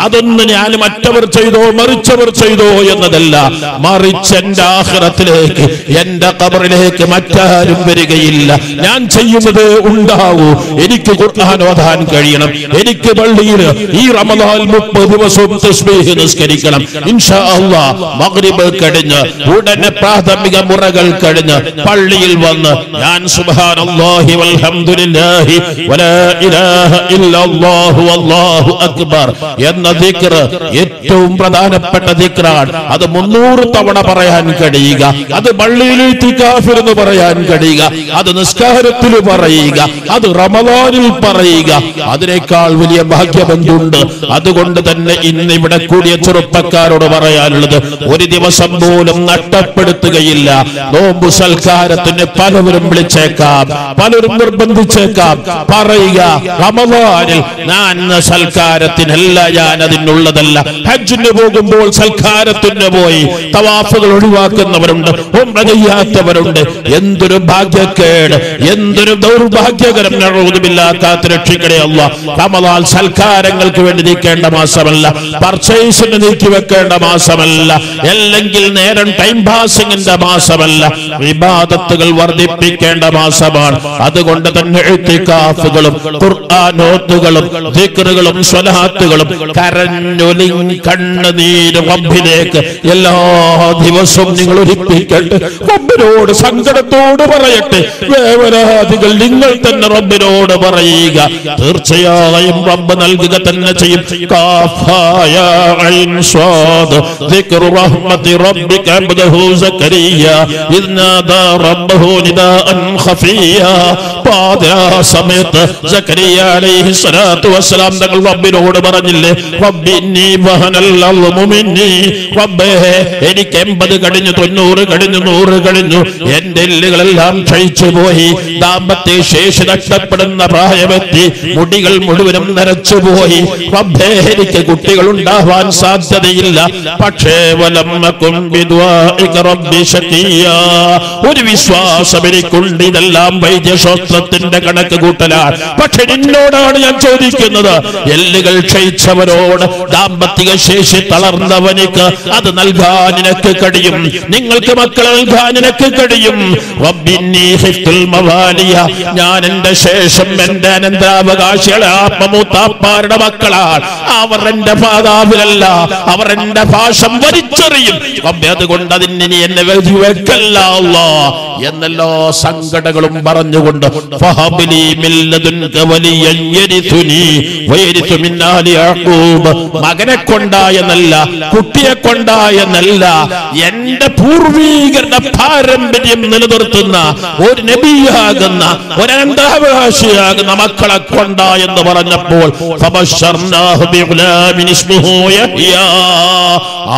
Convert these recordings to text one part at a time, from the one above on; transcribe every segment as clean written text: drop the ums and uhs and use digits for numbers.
അതൊന്ന് ഞാൻ മറ്റവർ ചെയ്തോ മറിച്ചവർ ചെയ്തോ എന്നതല്ല, മറിച്ച് എന്റെ ആഖിറത്തിലേക്ക് എന്റെ ഖബറിലേക്ക് മറ്റാരും വരികയില്ല. ഞാൻ ചെയ്യുന്നത് ഉണ്ടാവൂ. എനിക്ക് ഖുർആൻ ഓതാൻ കഴിയണം. എനിക്ക് പള്ളിയിൽ ഈ റമദാൻ 30 ദിവസവും തസ്ബീഹ് നിസ്കരിക്കണം. ഇൻഷാ അല്ലാഹ് മഗ്രിബ് കഴിഞ്ഞ് ഉടനെ പ്രാഥമിക മുറകൾ കഴിഞ്ഞ് പള്ളിയിൽ വന്ന് ഞാൻ സുബ്ഹാനല്ലാഹി വൽഹംദുലില്ലാഹി വലാ ഇലാഹ ഇല്ലല്ലാഹു വല്ലാഹു അക്ബർ എന്ന ദിക്ർ ഏറ്റവും പ്രധാനപ്പെട്ട ദിക്റാണ്. അത് 300 തവണ പറയാൻ കഴിയുക, അത് പള്ളിയിൽ ഇത്തികാഫ് എന്ന് പറയാൻ കഴിയുക, അത് നിസ്കാരത്തിൽ പറയുക, അത് റമദാനിൽ പറയുക. അതിനേക്കാൾ വലിയ ഭാഗ്യമെന്തുണ്ട്? അതുകൊണ്ട് തന്നെ ഇന്ന് ഇവിടെ കൂടിയ ചെറുപ്പക്കാരോട് പറയാനുള്ളത്, ഒരു ദിവസം പോലും നഷ്ടപ്പെടുത്തുകയില്ല. നോമ്പു സൽക്കാരത്തിന് പലവരും വിളിച്ചേക്കാം, പലരും നിർബന്ധിച്ചേക്കാം. പറയുക, റമദാനിൽ ഞാൻ സൽക്കാരത്തിനല്ല, ഞാൻ അതിനുള്ളതല്ല. ഹജ്ജിന് പോകുമ്പോൾ സൽക്കാരത്തിന് പോയി തവാഫുകൾ ഒഴിവാക്കുന്നവരുണ്ട്, ഉംറ ചെയ്യാത്തവരുണ്ട്. എന്തൊരു ഭാഗ്യക്കേട്, എന്തൊരു ദൗർഭാഗ്യകരം. കാത്തുരക്ഷിക്കണേ അല്ലാഹ്. റമദാൻ സൽക്കാരങ്ങൾക്ക് വേണ്ടി നീക്കേണ്ട മാസമല്ല, പർച്ചേസിന് നീക്കി വെക്കേണ്ട മാസമല്ല, അല്ലെങ്കിൽ നേരം ടൈം പാസിംഗിന്റെ മാസമല്ല, ഇബാദത്തുകൾ വർദ്ധിപ്പിക്കേണ്ട മാസമാണ്. അതുകൊണ്ട് തന്നെ ഇത്തികാഫുകളും ഖുർആനോത്തുകളും ദിക്റുകളും സ്വലാത്തുകളും കരഞ്ഞൊലിഞ്ഞ് കണ്ണുനീര് റബ്ബിലേക്ക് എല്ലാ ദിവസവും നിങ്ങൾ ഒരിപ്പിക്കട്ടെ. റബ്ബിനോട് സങ്കടത്തോട് പറയട്ടെ. വേവനാദികൾ നിങ്ങൾ തന്നെ റബ്ബിനോട് പറയുക. തീർച്ചയായും റബ്ബ് നൽകുക തന്നെ ചെയ്യും. കാഫായ ഐൻ സ്വാദ് ദിക്റു റഹ്മത്തി റബ്ബിക അബ്ദഹു സക്കരിയ ഇദ് നാദാ റബ്ബഹു നിദാഅൻ ഖഫിയ. പാതിരാ സമയത്ത് സക്കരിയ അലൈഹിസ്സലാത്തു വസ്സലാം തങ്ങൾ റബ്ബിനോട് പറഞ്ഞില്ലേ, റബ്ബി ഇന്നി വഹനൽ അൽമു മിന്നി. റബ്ബേ, എനിക്ക് 80 കഴിഞ്ഞു, 90 കഴിഞ്ഞു, 100 കഴിഞ്ഞു, എന്റെ എല്ലുകളെല്ലാം ക്ഷയിച്ചു പോയി, ദാമ്പത്യ ശേഷി നഷ്ടപ്പെടുന്ന പ്രായമെത്തി, മുടികൾ മുഴുവനും നരച്ചുപോയി. റബ്ബേ, എനിക്ക് കുട്ടികൾ ഉണ്ടാവാൻ സാധ്യതയില്ല. പക്ഷേ വലമ്മകും ബിദുആഇക റബ്ബി ശഖിയ. ഒരു വിശ്വാസം എനിക്കുണ്ട്, ഇതെല്ലാം വൈദ്യശാസ്ത്രത്തിന്റെ കണക്ക് കൂട്ടലാണ്. പക്ഷെ നിന്നോടാണ് ഞാൻ ചോദിക്കുന്നത്, എല്ലുകൾ ക്ഷയിച്ചവരോട്, ദാമ്പത്തിക ശേഷി തളർന്നവനിക്ക് അത് നൽകാൻ നിനക്ക് കഴിയും. നിങ്ങൾക്ക് മക്കളെ നൽകാൻ നിനക്ക് കഴിയും. റബ്ബിന്നി ഖിഫ്തുൽ മവാലിയ. ഞാൻ എന്റെ ശേഷം എന്റെ അനന്തരാവകാശികളെ ആത്മമൂത്താപ്പാരുടെ മക്കളാണ്. അവർ എന്റെ പാതാവിലല്ല, അവർ എന്റെ ഭാഷം വലിച്ചെറിയും. റബ്ബേ, അതുകൊണ്ട് അതിന് നീ എന്നെ വെക്കല്ല അല്ലാഹ് എന്നെല്ലാ സങ്കടങ്ങളും പറഞ്ഞുകൊണ്ട് ഫഹബിലി മിൻ ലദുൻക വലിയൻ യരിസുനി വയരിസു മിൻ ആലി യഅഖൂബ്. മകനെ കൊണ്ടായെന്നല്ല, കുട്ടിയെ കൊണ്ടായെന്നല്ല, എന്റെ പൂർവീകരുടെ പാരമ്പര്യം നിലനിർത്തുന്ന ഒരു നബിയാകുന്ന ഒരു അനന്തരാവകാശിയാകുന്ന മക്കളെ കൊണ്ടായെന്ന് പറഞ്ഞപ്പോൾ ഫബശർനാഹു ബിഗുലാമിൻ ഇസ്മുഹു യഹ്യ.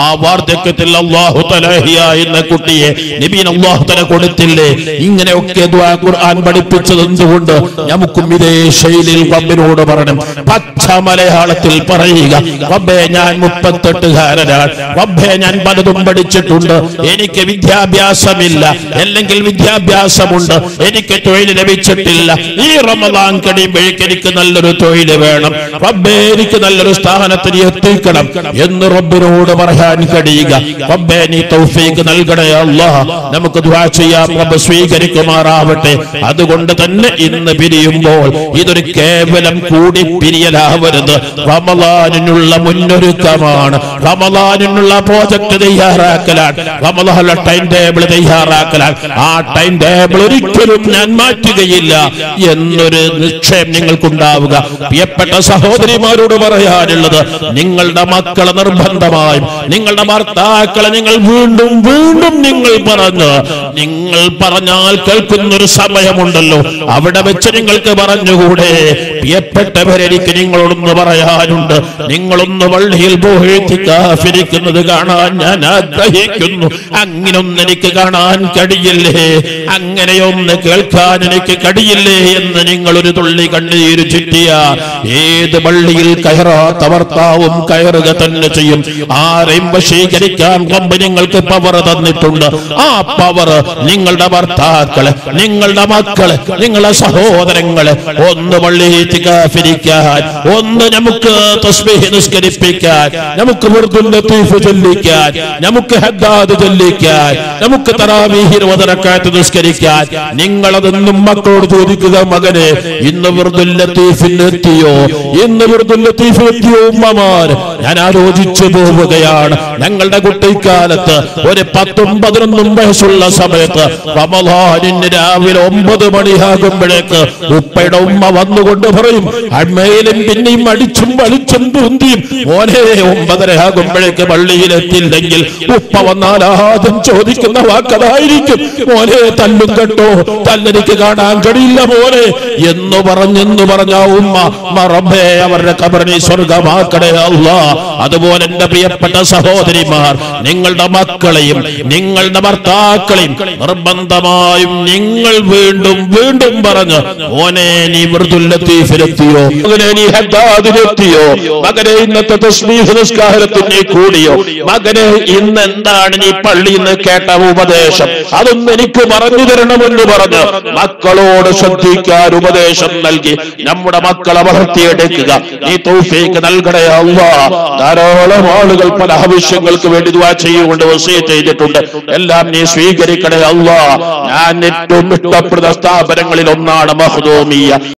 ആ വാർദ്ധക്യത്തിൽ അല്ലാഹു തആല യഹ്യ എന്ന കുട്ടിയെ നബിയെ അല്ലാഹു തആല കൊടുത്തില്ലേ? ഇങ്ങനെയൊക്കെ ദുആ ഖുർആൻ പഠിപ്പിച്ചത് എന്തുകൊണ്ട്? നമുക്കും ഇതേ ശൈലിയിൽ റബ്ബിനോട് പറയണം. പച്ച മലയാളത്തിൽ പറയുക, റബ്ബേ, ഞാൻ 38കാരനാണ്. റബ്ബേ, ഞാൻ പലതും പഠിച്ചിട്ടുണ്ട്, എനിക്ക് വിദ്യാഭ്യാസമില്ല, അല്ലെങ്കിൽ വിദ്യാഭ്യാസമുണ്ട്, എനിക്ക് തൊഴിൽ ലഭിച്ചിട്ടില്ല. ഈ റമദാൻ കഴിയുമ്പോഴേക്ക് എനിക്ക് നല്ലൊരു തൊഴിൽ വേണം. റബ്ബേ, എനിക്ക് നല്ലൊരു സ്ഥാനത്തിന് എത്തിക്കണം എന്ന് റബ്ബിനോട് പറയാൻ കഴിയുക. റബ്ബേ, നീ തൗഫീഖ് നൽകണേ അല്ലാഹ്. നമുക്ക് ദുആ ചെയ്യാം, റബ്ബ് സ്വീകരിക്കുമാറാവട്ടെ. അതുകൊണ്ട് തന്നെ ഇന്ന് പിരിയുമ്പോൾ ഇതൊരു കേവലം കൂടി പിരിയലാവരുത്. റമദാനിനുള്ള മുന്നൊരുക്കമാണ്, റമദാനിനുള്ള പ്രോജക്ട് തയ്യാറാക്കലാണ്, റമദാനിലെ ടൈം ടേബിൾ തയ്യാറാക്കലാണ്. ആ ടൈം ടേബിൾ ഒരിക്കലും ഞാൻ മാറ്റുകയില്ല എന്നൊരു നിശ്ചയം നിങ്ങൾക്കുണ്ടാവുക. പ്രിയപ്പെട്ട സഹോദരിമാരോട് പറയാനുള്ളത്, നിങ്ങളുടെ മക്കളെ നിർബന്ധമായും നിങ്ങളുടെ ഭർത്താക്കളെ നിങ്ങൾ വീണ്ടും വീണ്ടും നിങ്ങൾ പറഞ്ഞാൽ കേൾക്കുന്നൊരു സമയമുണ്ടല്ലോ, അവിടെ വെച്ച് നിങ്ങൾക്ക് പറഞ്ഞുകൂടെ? പ്രിയപ്പെട്ടവരെ, എനിക്ക് നിങ്ങളോടൊന്ന് പറയാനുണ്ട്. നിങ്ങളൊന്ന് പള്ളിയിൽ പോയി ഇത്തികാഫിരിക്കുന്നത് കാണാൻ ഞാൻ ആഗ്രഹിക്കുന്നു. അങ്ങനൊന്നും എനിക്ക് കാണാൻ കഴിയില്ലേ? അങ്ങനെയൊന്ന് കേൾക്കാൻ എനിക്ക് കഴിയില്ലേ എന്ന് നിങ്ങളൊരു തുള്ളി കണ്ണീര് ചുറ്റിയ ഏത് പള്ളിയിൽ കയറാത്ത ഭർത്താവും കയറുക തന്നെ ചെയ്യും. ആരെയും വശീകരിക്കാൻ റബ്ബ് നിങ്ങൾക്ക് പവർ തന്നിട്ടുണ്ട്. ആ പവർ നിങ്ങളുടെ ഭർത്താക്കളെ, നിങ്ങളുടെ മക്കളെ, നിങ്ങളെ സഹോദരങ്ങളെ ഒന്ന് പള്ളിയിൽ ഇത്തികാഫിരിക്കാൻ, ഒന്ന് നമുക്ക് തസ്ബീഹ് നിസ്കരിപ്പിക്കാൻ, നമുക്ക് വിർദുൽ ലത്തീഫ് ചൊല്ലിക്കാൻ, നമുക്ക് ഹദ്ദാദ് ചൊല്ലിക്കാൻ, നമുക്ക് തറാവീഹ് 20 റക്അത്ത് നിസ്കരിക്കാൻ. നിങ്ങളതൊന്നും മക്കളോട് ചോദിക്കുക, മകനെ ഇന്ന് വിർദുൽ ലത്തീഫിൽ എത്തിയോ, ഇന്ന് വിർദുൽ ലത്തീഫിൽ എത്തിയോ ഉമ്മമാർ? ഞാൻ ആലോചിച്ചു പോവുകയാണ്. ഞങ്ങളുടെ കുട്ടിക്കാലത്ത് ഒരു 10-11 വയസ്സുള്ള സമയത്ത് റമളാനിന് രാവിലെ 9 മണിയാകുമ്പോഴേക്ക് ഉപ്പയുടെ ഉമ്മ വന്നുകൊണ്ട് പറയും, അമ്മയിലും പിന്നെയും അടിച്ചും വലിച്ചും പൂന്തിയും, മോനെ 9:30 ആകുമ്പോഴേക്ക് പള്ളിയിലെത്തില്ലെങ്കിൽ ഉപ്പ വന്നാൽ ആദ്യം ചോദിക്കുന്ന വാക്കതായിരിക്കും, മോനെ തല്ലും കേട്ടോ, തല്ലെനിക്ക് കാണാൻ കഴിയില്ല മോനെ എന്ന് പറഞ്ഞ ഉമ്മ റബ്ബേ അവരുടെ ഖബറിനെ സ്വർഗമാക്കണേ അല്ലാഹ്. അതുപോലെ എന്റെ പ്രിയപ്പെട്ട സഹോദരിമാർ, നിങ്ങളുടെ മക്കളെയും നിങ്ങളുടെ ഭർത്താക്കളെയും നിർബന്ധമായും നിങ്ങൾ വീണ്ടും വീണ്ടും പറഞ്ഞ്, മോനെ നീ വിർദുൽ ലത്തീഫിലെത്തിയോ, മകനെ നീ ഹദ്ദാദിലെത്തിയോ, മകനെ ഇന്നത്തെ തസ്ബീഹ് നിസ്കാരത്തിന് കൂടിയോ, മകനെ ഇന്ന് എന്താണ് നീ പള്ളിയിൽ നിന്ന് കേട്ട ഉപദേശം, അതൊന്നും എനിക്ക് പറഞ്ഞു തരണമെന്ന് പറഞ്ഞ് മക്കളോട് ശ്രദ്ധിക്കാൻ ഉപദേശം നൽകി നമ്മുടെ മക്കളെ വളർത്തിയെടുക്കുക. നീ തൗഫീഖ് നൽകണേ അല്ലാഹ്. ധാരാളം ആളുകൾ പല ആവശ്യങ്ങൾക്ക് വേണ്ടി ദുആ ചെയ്യുകൊണ്ട് വസിയത്ത് ചെയ്തിട്ടുണ്ട്. എല്ലാം നീ സ്വീകരിക്കണേ അല്ലാഹ്. ഞാൻ ഏറ്റവും ഇഷ്ടപ്പെടുന്ന സ്ഥാപനങ്ങളിൽ ഒന്നാണ് മഖ്ദൂമിയ്യ.